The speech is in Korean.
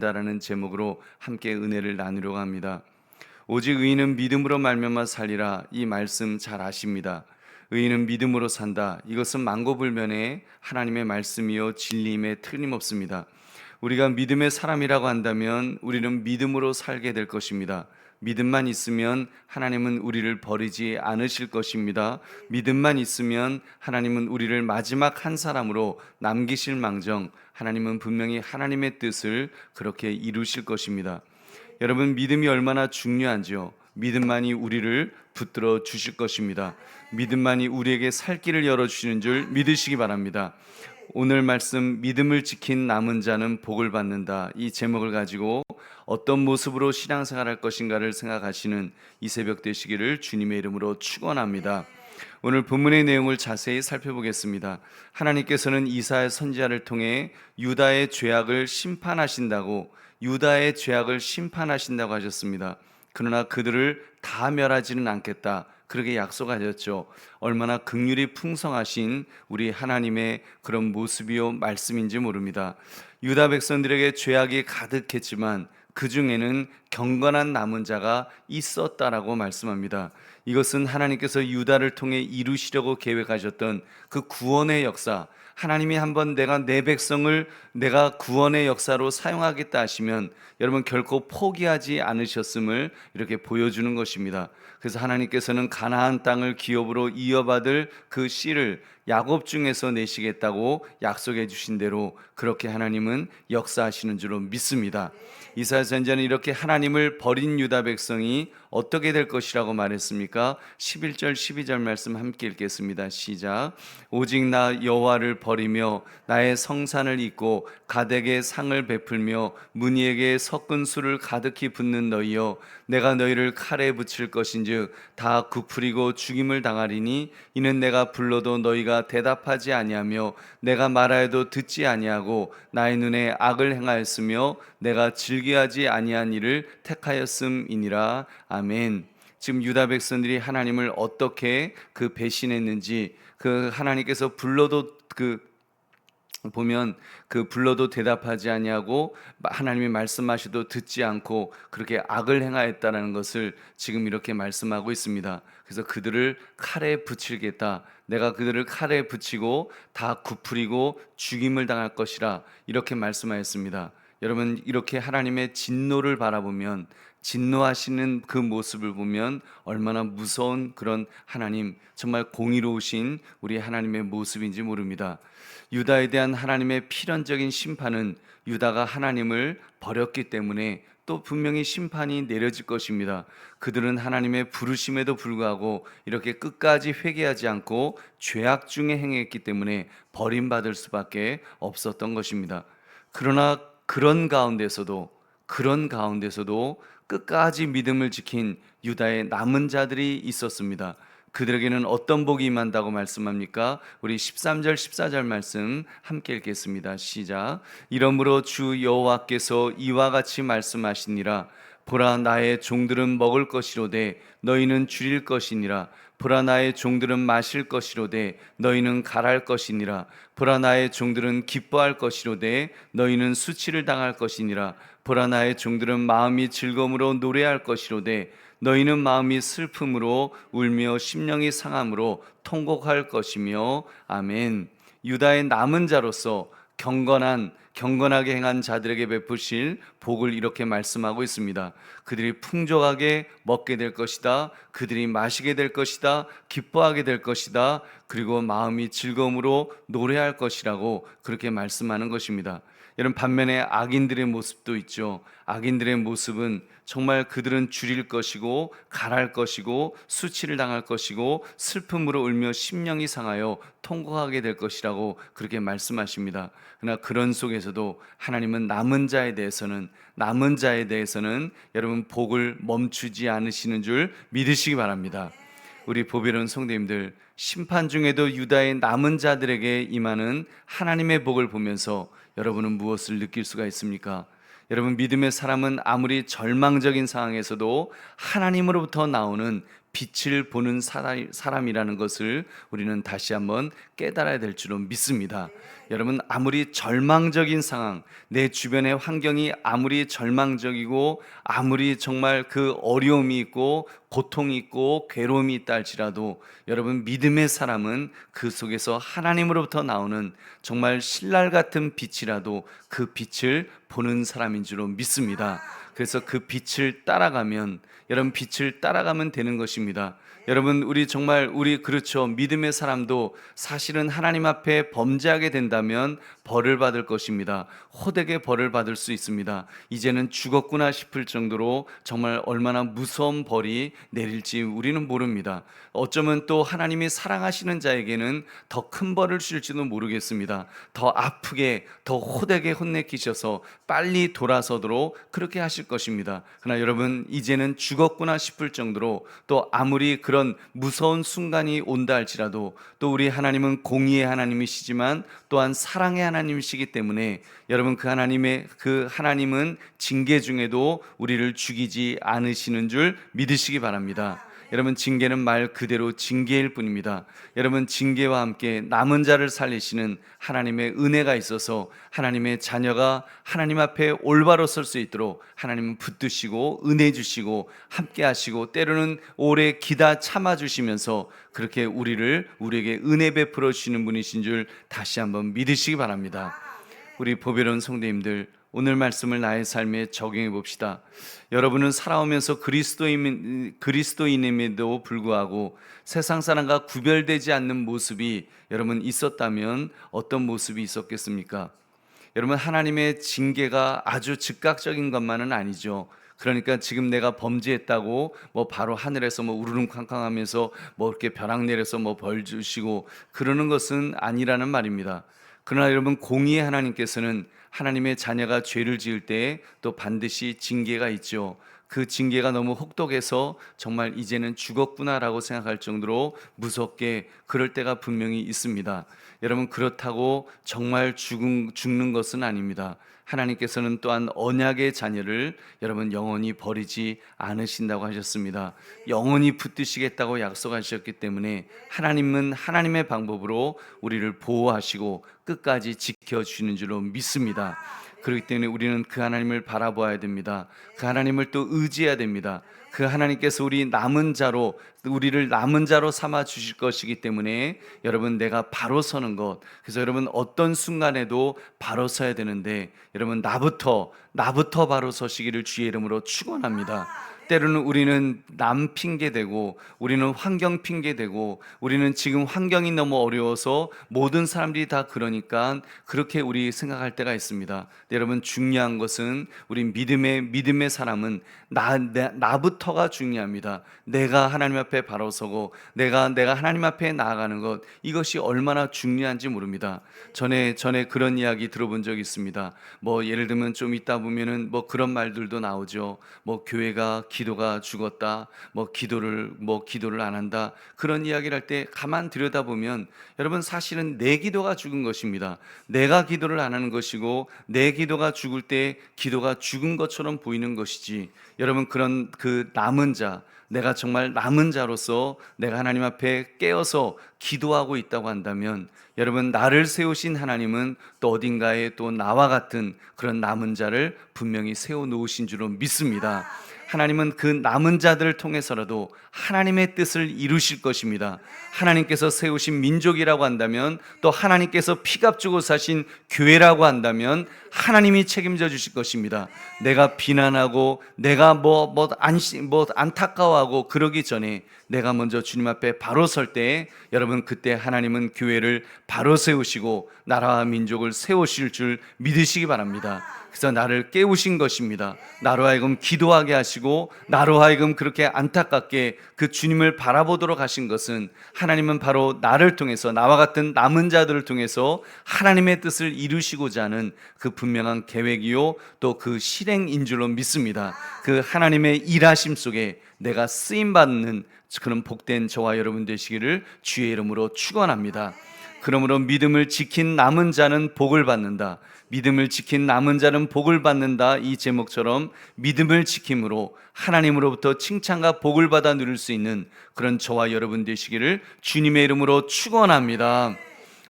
자라는 제목으로 함께 은혜를 나누려고 합니다. 오직 의인은 믿음으로 말미암아 살리라. 이 말씀 잘 아십니다. 의인은 믿음으로 산다. 이것은 만고불변의 하나님의 말씀이요 진리임에 틀림없습니다. 우리가 믿음의 사람이라고 한다면 우리는 믿음으로 살게 될 것입니다. 믿음만 있으면 하나님은 우리를 버리지 않으실 것입니다. 믿음만 있으면 하나님은 우리를 마지막 한 사람으로 남기실 망정 하나님은 분명히 하나님의 뜻을 그렇게 이루실 것입니다. 여러분, 믿음이 얼마나 중요한지요. 믿음만이 우리를 붙들어 주실 것입니다. 믿음만이 우리에게 살 길을 열어주시는 줄 믿으시기 바랍니다. 오늘 말씀 믿음을 지킨 남은 자는 복을 받는다. 이 제목을 가지고 어떤 모습으로 신앙생활할 것인가를 생각하시는 이 새벽 되시기를 주님의 이름으로 축원합니다. 오늘 본문의 내용을 자세히 살펴보겠습니다. 하나님께서는 이사야 선지자를 통해 유다의 죄악을 심판하신다고 하셨습니다. 그러나 그들을 다 멸하지는 않겠다. 그렇게 약속하셨죠. 얼마나 긍휼이 풍성하신 우리 하나님의 그런 모습이요 말씀인지 모릅니다. 유다 백성들에게 죄악이 가득했지만 그 중에는 경건한 남은 자가 있었다라고 말씀합니다. 이것은 하나님께서 유다를 통해 이루시려고 계획하셨던 그 구원의 역사, 하나님이 한번 내 백성을 내가 구원의 역사로 사용하겠다 하시면 여러분 결코 포기하지 않으셨음을 이렇게 보여주는 것입니다. 그래서 하나님께서는 가나안 땅을 기업으로 이어받을 그 씨를 야곱 중에서 내시겠다고 약속해 주신 대로 그렇게 하나님은 역사하시는 줄로 믿습니다. 이사야 선지자는 이렇게 하나님을 버린 유다 백성이 어떻게 될 것이라고 말했습니까? 11절 12절 말씀 함께 읽겠습니다. 시작. 오직 나 여호와를 버리며 나의 성산을 잊고 가덱에 상을 베풀며 문희에게 섞은 술을 가득히 붓는 너희여, 내가 너희를 칼에 붙일 것인즉 다 굽으리고 죽임을 당하리니 이는 내가 불러도 너희가 대답하지 아니하며 내가 말하여도 듣지 아니하고 나의 눈에 악을 행하였으며 내가 즐겨하지 아니한 일을 택하였음이니라. 아멘. 지금 유다 백성들이 하나님을 어떻게 배신했는지, 하나님께서 불러도 보면 불러도 대답하지 아니하고 하나님이 말씀하셔도 듣지 않고 그렇게 악을 행하였다는 것을 지금 이렇게 말씀하고 있습니다. 그래서 그들을 칼에 붙이겠다. 내가 그들을 칼에 붙이고 다 굽으리고 죽임을 당할 것이라 이렇게 말씀하였습니다. 여러분, 이렇게 하나님의 진노를 바라보면, 진노하시는 그 모습을 보면 얼마나 무서운 그런 하나님, 정말 공의로우신 우리 하나님의 모습인지 모릅니다. 유다에 대한 하나님의 필연적인 심판은 유다가 하나님을 버렸기 때문에 또 분명히 심판이 내려질 것입니다. 그들은 하나님의 부르심에도 불구하고 이렇게 끝까지 회개하지 않고 죄악 중에 행했기 때문에 버림받을 수밖에 없었던 것입니다. 그러나 그런 가운데서도 끝까지 믿음을 지킨 유다의 남은 자들이 있었습니다. 그들에게는 어떤 복이 임한다고 말씀합니까? 우리 13절 14절 말씀 함께 읽겠습니다. 시작. 이러므로 주 여호와께서 이와 같이 말씀하시니라. 보라, 나의 종들은 먹을 것이로되 너희는 줄일 것이니라. 보라, 나의 종들은 마실 것이로되 너희는 갈할 것이니라. 보라, 나의 종들은 기뻐할 것이로되 너희는 수치를 당할 것이니라. 보라, 나의 종들은 마음이 즐거움으로 노래할 것이로되 너희는 마음이 슬픔으로 울며 심령이 상함으로 통곡할 것이며. 아멘. 유다의 남은 자로서 경건하게 행한 자들에게 베푸실 복을 이렇게 말씀하고 있습니다. 그들이 풍족하게 먹게 될 것이다. 그들이 마시게 될 것이다. 기뻐하게 될 것이다. 그리고 마음이 즐거움으로 노래할 것이라고 그렇게 말씀하는 것입니다. 여러분, 반면에 악인들의 모습도 있죠. 악인들의 모습은 정말 그들은 줄일 것이고 갈할 것이고 수치를 당할 것이고 슬픔으로 울며 심령이 상하여 통곡하게 될 것이라고 그렇게 말씀하십니다. 그러나 그런 속에서도 하나님은 남은 자에 대해서는 여러분 복을 멈추지 않으시는 줄 믿으시기 바랍니다. 우리 보배로운 성도님들, 심판 중에도 유다의 남은 자들에게 임하는 하나님의 복을 보면서 여러분은 무엇을 느낄 수가 있습니까? 여러분, 믿음의 사람은 아무리 절망적인 상황에서도 하나님으로부터 나오는 빛을 보는 사람이라는 것을 우리는 다시 한번 깨달아야 될 줄로 믿습니다. 여러분, 아무리 절망적인 상황, 내 주변의 환경이 아무리 절망적이고 아무리 정말 그 어려움이 있고 고통이 있고 괴로움이 있다 할지라도 여러분, 믿음의 사람은 그 속에서 하나님으로부터 나오는 정말 신랄 같은 빛이라도 그 빛을 보는 사람인 줄로 믿습니다. 그래서 그 빛을 따라가면, 여러분, 빛을 따라가면 되는 것입니다. 여러분, 우리 정말 그렇죠. 믿음의 사람도 사실은 하나님 앞에 범죄하게 된다면 벌을 받을 것입니다. 호되게 벌을 받을 수 있습니다. 이제는 죽었구나 싶을 정도로 정말 얼마나 무서운 벌이 내릴지 우리는 모릅니다. 어쩌면 또 하나님이 사랑하시는 자에게는 더 큰 벌을 주실지도 모르겠습니다. 더 아프게, 더 호되게 혼내키셔서 빨리 돌아서도록 그렇게 하실 것입니다. 그러나 여러분, 이제는 죽었구나 싶을 정도로 또 아무리 그런 무서운 순간이 온다 할지라도 또 우리 하나님은 공의의 하나님이시지만 또한 사랑의 하나님이시기 때문에 여러분, 그 하나님은 징계 중에도 우리를 죽이지 않으시는 줄 믿으시기 바랍니다. 여러분, 징계는 말 그대로 징계일 뿐입니다. 여러분, 징계와 함께 남은 자를 살리시는 하나님의 은혜가 있어서 하나님의 자녀가 하나님 앞에 올바로 설 수 있도록 하나님은 붙드시고 은혜 주시고 함께 하시고 때로는 오래 기다 참아 주시면서 그렇게 우리에게 은혜 베풀어 주시는 분이신 줄 다시 한번 믿으시기 바랍니다. 우리 보배로운 성도님들, 오늘 말씀을 나의 삶에 적용해 봅시다. 여러분은 살아오면서 그리스도인임에도 불구하고 세상 사람과 구별되지 않는 모습이 여러분 있었다면 어떤 모습이 있었겠습니까? 여러분, 하나님의 징계가 아주 즉각적인 것만은 아니죠. 그러니까 지금 내가 범죄했다고 바로 하늘에서 우르릉쾅쾅하면서 이렇게 벼락 내려서 벌 주시고 그러는 것은 아니라는 말입니다. 그러나 여러분, 공의의 하나님께서는 하나님의 자녀가 죄를 지을 때에 또 반드시 징계가 있죠. 그 징계가 너무 혹독해서 정말 이제는 죽었구나라고 생각할 정도로 무섭게 그럴 때가 분명히 있습니다. 여러분, 그렇다고 정말 죽는 것은 아닙니다. 하나님께서는 또한 언약의 자녀를 여러분 영원히 버리지 않으신다고 하셨습니다. 영원히 붙드시겠다고 약속하셨기 때문에 하나님은 하나님의 방법으로 우리를 보호하시고 끝까지 지켜주시는 줄로 믿습니다. 그렇기 때문에 우리는 그 하나님을 바라보아야 됩니다. 그 하나님을 또 의지해야 됩니다. 그 하나님께서 우리를 남은 자로 삼아 주실 것이기 때문에 여러분, 내가 바로 서는 것, 그래서 여러분 어떤 순간에도 바로 서야 되는데 여러분, 나부터 바로 서시기를 주의 이름으로 축원합니다. 때로는 우리는 남 핑계대고 우리는 환경 핑계대고 우리는 지금 환경이 너무 어려워서 모든 사람들이 다 그러니까 그렇게 우리 생각할 때가 있습니다. 여러분, 중요한 것은 우리 믿음의 사람은 나부터가 중요합니다. 내가 하나님 앞에 바로 서고 내가 하나님 앞에 나아가는 것, 이것이 얼마나 중요한지 모릅니다. 전에 그런 이야기 들어본 적이 있습니다. 예를 들면 좀 있다 보면은 그런 말들도 나오죠. 교회가 기도가 죽었다, 기도를 안 한다, 그런 이야기를 할 때 가만 들여다보면 여러분, 사실은 내 기도가 죽은 것입니다. 내가 기도를 안 하는 것이고 내 기도가 죽을 때 기도가 죽은 것처럼 보이는 것이지, 여러분, 그런 그 남은 자, 내가 정말 남은 자로서 내가 하나님 앞에 깨어서 기도하고 있다고 한다면 여러분, 나를 세우신 하나님은 또 어딘가에 또 나와 같은 그런 남은 자를 분명히 세워놓으신 줄로 믿습니다. 하나님은 그 남은 자들을 통해서라도 하나님의 뜻을 이루실 것입니다. 하나님께서 세우신 민족이라고 한다면, 또 하나님께서 피값 주고 사신 교회라고 한다면 하나님이 책임져 주실 것입니다. 내가 비난하고 내가 안타까워하고 그러기 전에 내가 먼저 주님 앞에 바로 설 때 여러분, 그때 하나님은 교회를 바로 세우시고 나라와 민족을 세우실 줄 믿으시기 바랍니다. 그래서 나를 깨우신 것입니다. 나로 하여금 기도하게 하시고 나로 하여금 그렇게 안타깝게 그 주님을 바라보도록 하신 것은 하나님은 바로 나를 통해서, 나와 같은 남은 자들을 통해서 하나님의 뜻을 이루시고자 하는 그 분명한 계획이요 또 그 실행인 줄로 믿습니다. 그 하나님의 일하심 속에 내가 쓰임받는 그런 복된 저와 여러분 되시기를 주의 이름으로 축원합니다. 그러므로 믿음을 지킨 남은 자는 복을 받는다. 믿음을 지킨 남은 자는 복을 받는다. 이 제목처럼 믿음을 지킴으로 하나님으로부터 칭찬과 복을 받아 누릴 수 있는 그런 저와 여러분 되시기를 주님의 이름으로 축원합니다.